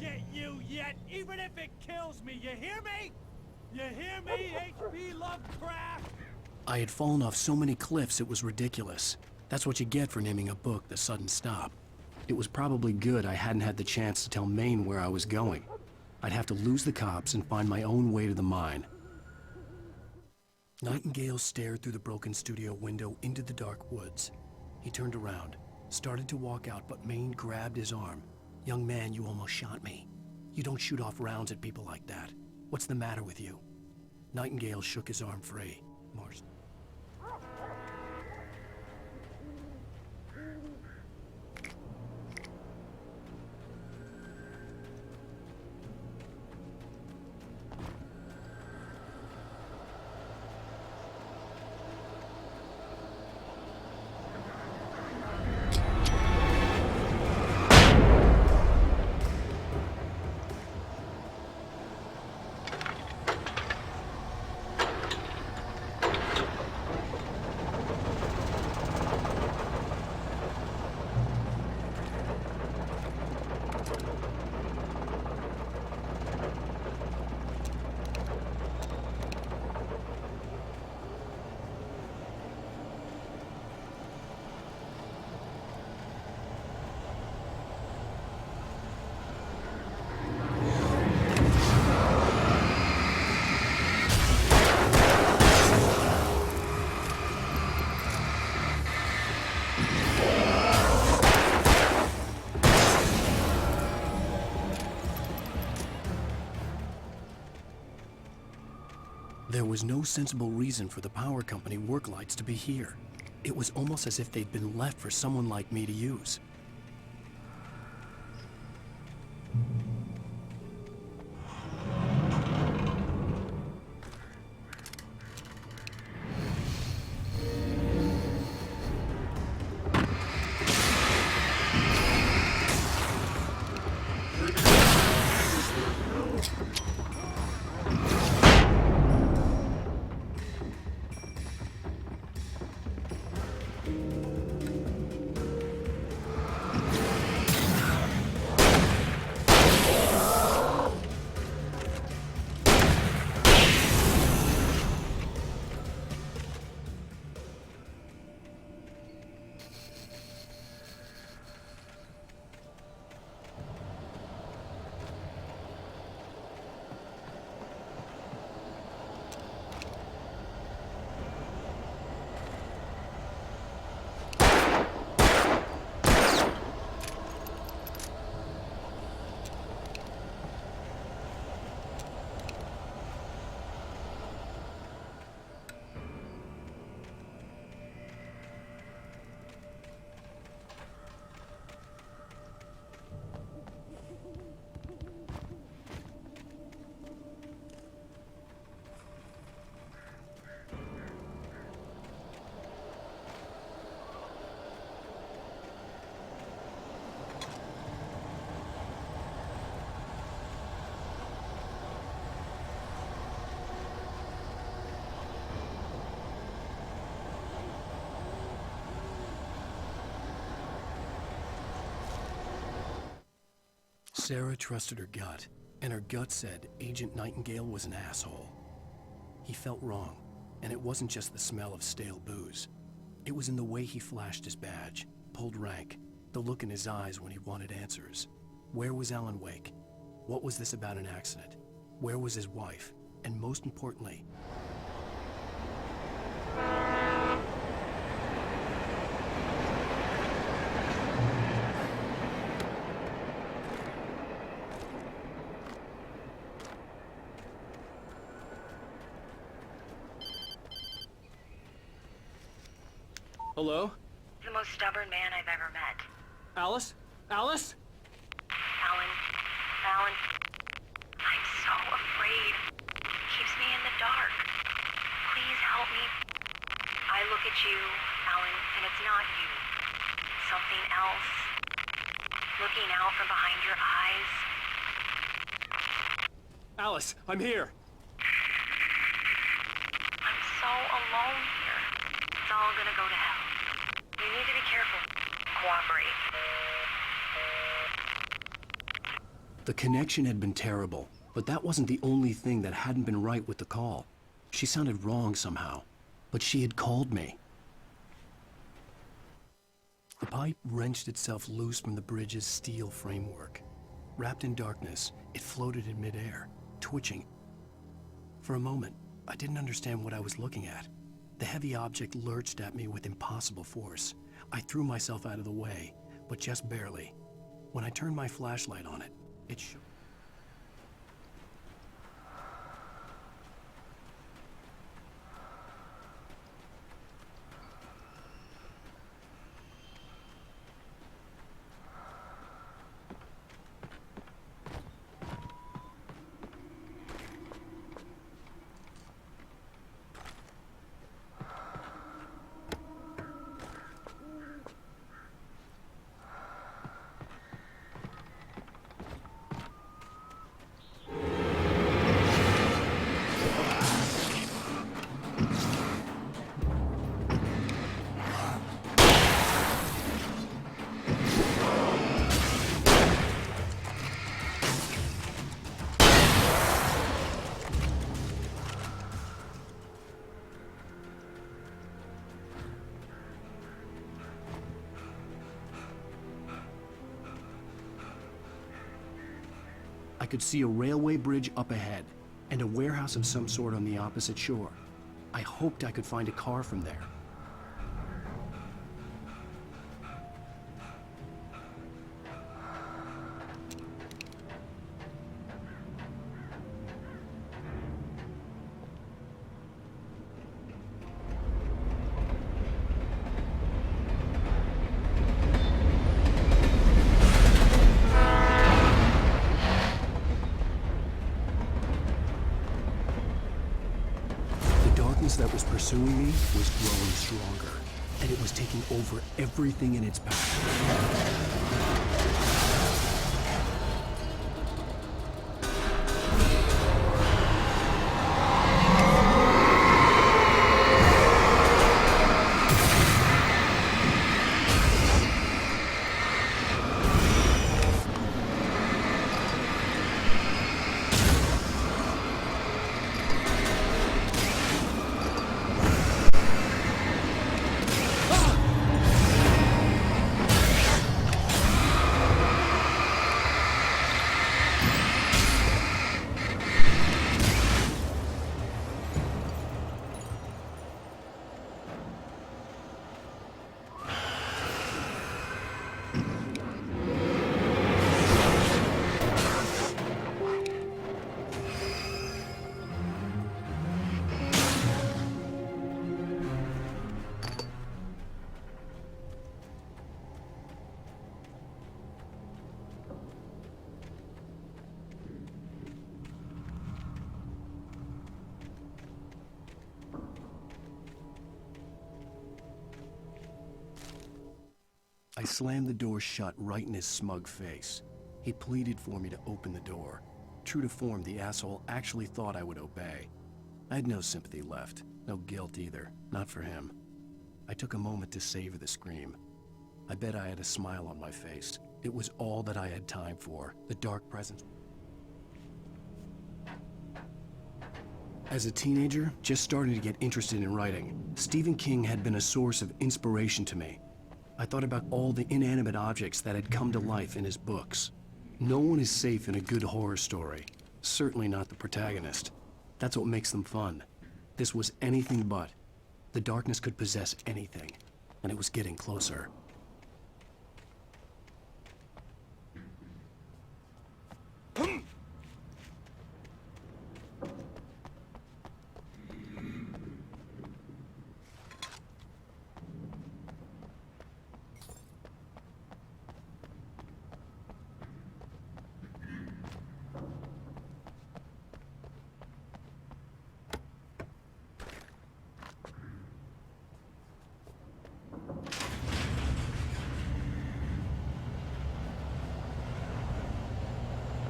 get you yet, even if it kills me. You hear me? You hear me, H.P. Lovecraft? I had fallen off so many cliffs it was ridiculous. That's what you get for naming a book The Sudden Stop. It was probably good I hadn't had the chance to tell Maine where I was going. I'd have to lose the cops and find my own way to the mine. Nightingale stared through the broken studio window into the dark woods. He turned around, started to walk out, but Maine grabbed his arm. "Young man, you almost shot me. You don't shoot off rounds at people like that. What's the matter with you?" Nightingale shook his arm free. Mars. There was no sensible reason for the power company work lights to be here. It was almost as if they'd been left for someone like me to use. Sarah trusted her gut, and her gut said Agent Nightingale was an asshole. He felt wrong, and it wasn't just the smell of stale booze. It was in the way he flashed his badge, pulled rank, the look in his eyes when he wanted answers. Where was 앨런웨이크? What was this about an accident? Where was his wife? And most importantly, Hello? The most stubborn man I've ever met. Alice? Alice? Alan. I'm so afraid. It keeps me in the dark. Please help me. I look at you, Alan, and it's not you. Something else. Looking out from behind your eyes. Alice, I'm here. I'm so alone here. It's all gonna go to hell. You need to be careful. Cooperate. The connection had been terrible, but that wasn't the only thing that hadn't been right with the call. She sounded wrong somehow, but she had called me. The pipe wrenched itself loose from the bridge's steel framework. Wrapped in darkness, it floated in midair, twitching. For a moment, I didn't understand what I was looking at. The heavy object lurched at me with impossible force. I threw myself out of the way, but just barely. When I turned my flashlight on it, it shook. I could see a railway bridge up ahead, and a warehouse of some sort on the opposite shore. I hoped I could find a car from there. That was pursuing me was growing stronger, and it was taking over everything in its path. I slammed the door shut right in his smug face. He pleaded for me to open the door. True to form, the asshole actually thought I would obey. I had no sympathy left, no guilt either, not for him. I took a moment to savor the scream. I bet I had a smile on my face. It was all that I had time for, the dark presence. As a teenager, just starting to get interested in writing, Stephen King had been a source of inspiration to me. I thought about all the inanimate objects that had come to life in his books. No one is safe in a good horror story. Certainly not the protagonist. That's what makes them fun. This was anything but. The darkness could possess anything, and it was getting closer.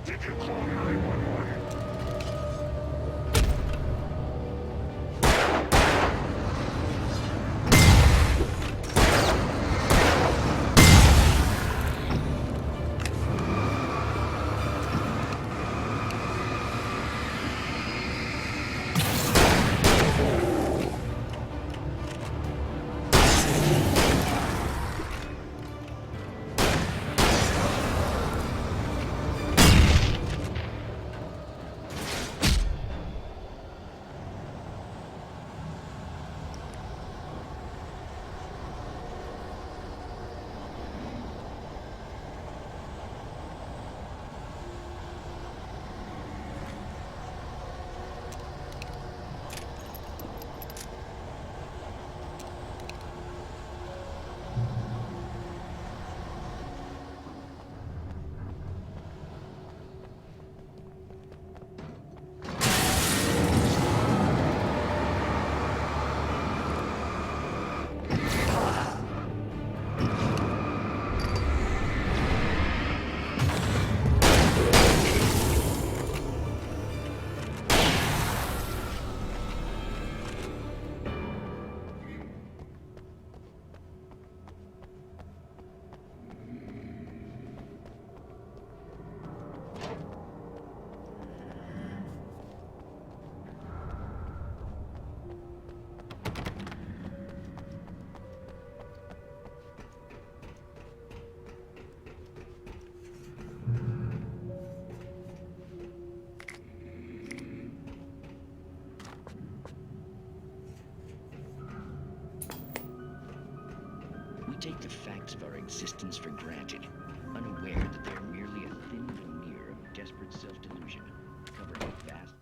Did you call 911? existence for granted, unaware that they are merely a thin veneer of desperate self-delusion, covering a vast...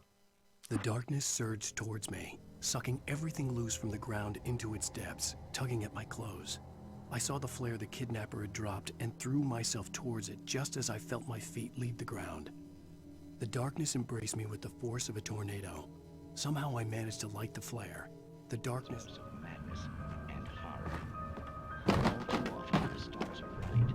The darkness surged towards me, sucking everything loose from the ground into its depths, tugging at my clothes. I saw the flare the kidnapper had dropped and threw myself towards it just as I felt my feet leave the ground. The darkness embraced me with the force of a tornado. Somehow I managed to light the flare. The darkness... of madness and horror. All too often the stars are right.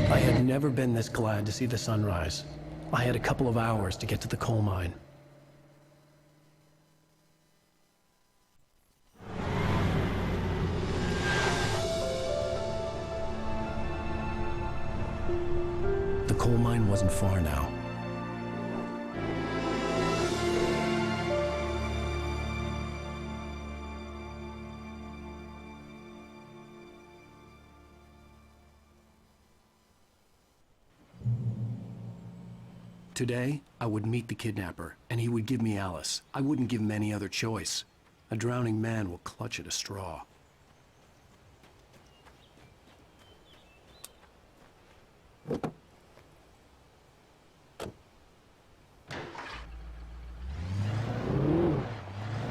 I had never been this glad to see the sunrise. I had a couple of hours to get to the coal mine. The coal mine wasn't far now. Today, I would meet the kidnapper, and he would give me Alice. I wouldn't give him any other choice. A drowning man will clutch at a straw.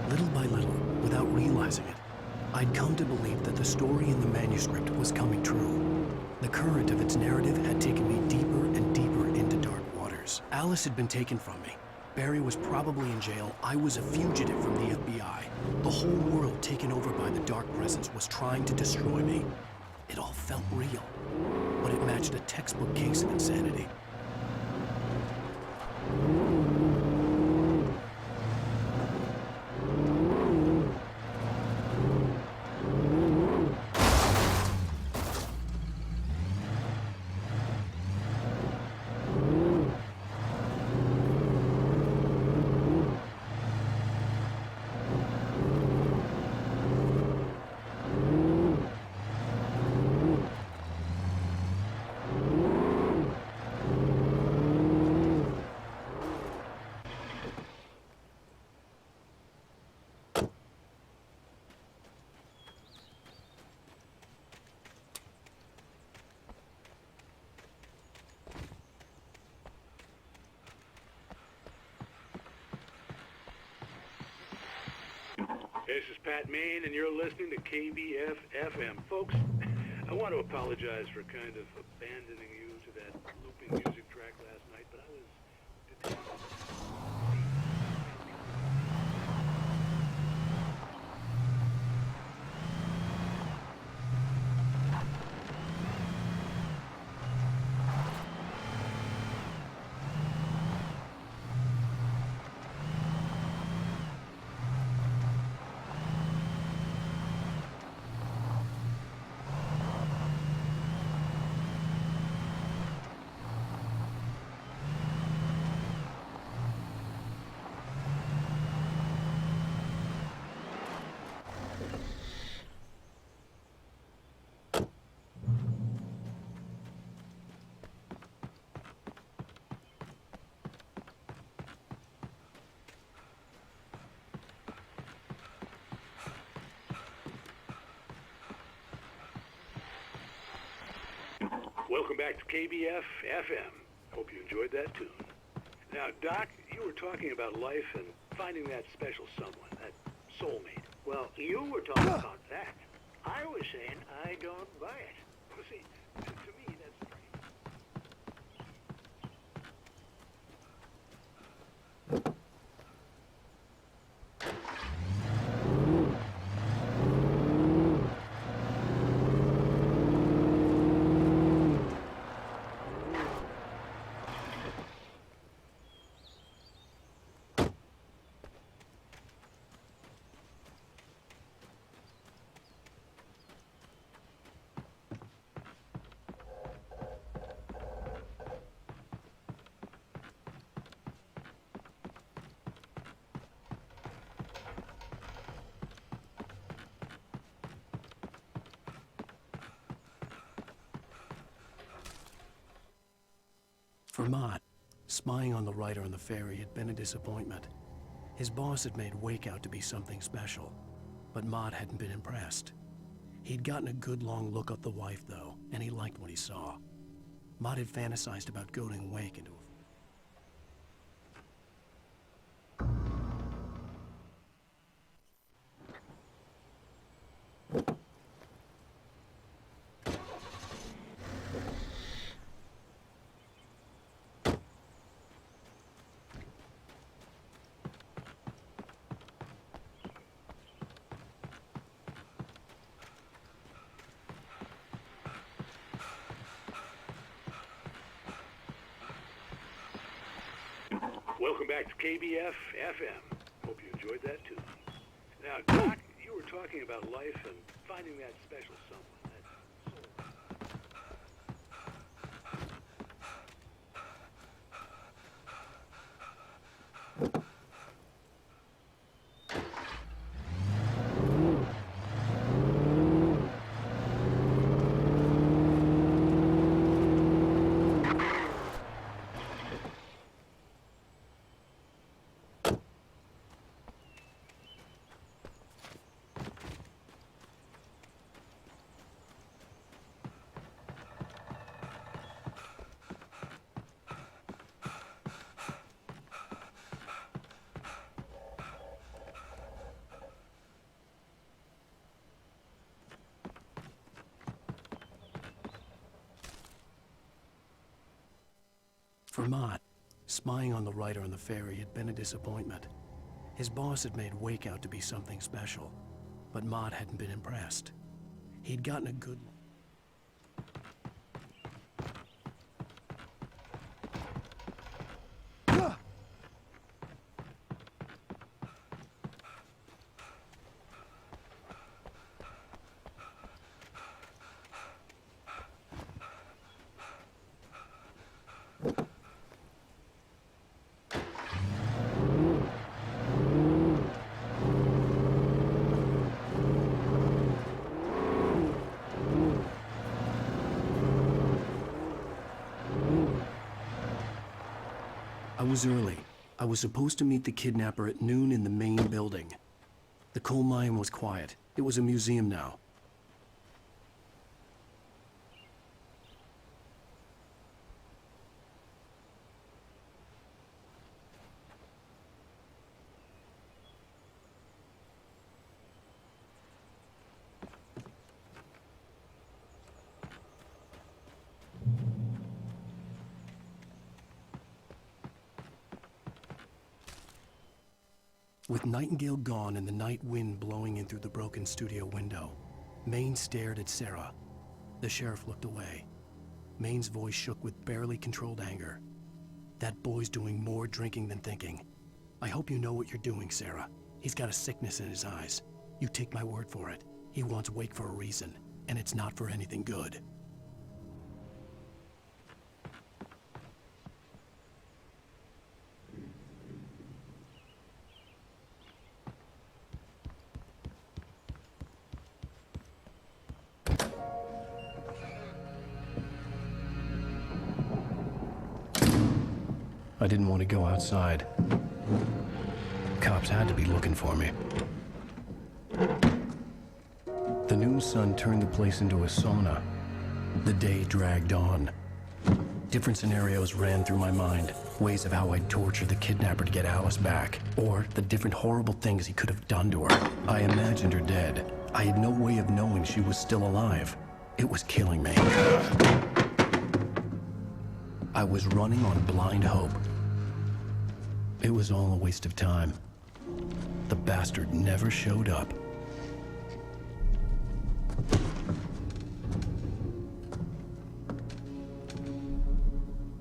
Little by little, without realizing it, I'd come to believe that the story in the manuscript was coming true. The current of its narrative had taken me deeper and deeper into dark waters. Alice had been taken from me. Barry was probably in jail. I was a fugitive from the FBI. The whole world taken over by the dark presence was trying to destroy me. It all felt real, but it matched a textbook case of insanity. This is Pat Main, and you're listening to KBF FM. Folks, I want to apologize for kind of abandoning you to that looping music track last night, but I was... Welcome back to KBF FM. Hope you enjoyed that tune. Now, Doc, you were talking about life and finding that special someone, that soulmate. Well, you were talking about that. I was saying I don't buy it. Well, see, to me, that's strange. For Mott, spying on the writer on the ferry had been a disappointment. His boss had made Wake out to be something special, but Mott hadn't been impressed. He'd gotten a good long look at the wife, though, and he liked what he saw. Mott had fantasized about goading Wake into a... Welcome back to KBF FM. Hope you enjoyed that tune. Now, Doc, you were talking about life and finding that special someone, that soul. For Mott, spying on the writer on the ferry had been a disappointment. His boss had made Wake out to be something special, but Mott hadn't been impressed. He'd gotten a good... I was early. I was supposed to meet the kidnapper at noon in the main building. The coal mine was quiet. It was a museum now. With Nightingale gone and the night wind blowing in through the broken studio window, Maine stared at Sarah. The sheriff looked away. Maine's voice shook with barely controlled anger. That boy's doing more drinking than thinking. I hope you know what you're doing, Sarah. He's got a sickness in his eyes. You take my word for it. He wants Wake for a reason, and it's not for anything good. I didn't want to go outside. Cops had to be looking for me. The noon sun turned the place into a sauna. The day dragged on. Different scenarios ran through my mind. Ways of how I'd torture the kidnapper to get Alice back. Or the different horrible things he could have done to her. I imagined her dead. I had no way of knowing she was still alive. It was killing me. I was running on blind hope. It was all a waste of time. The bastard never showed up.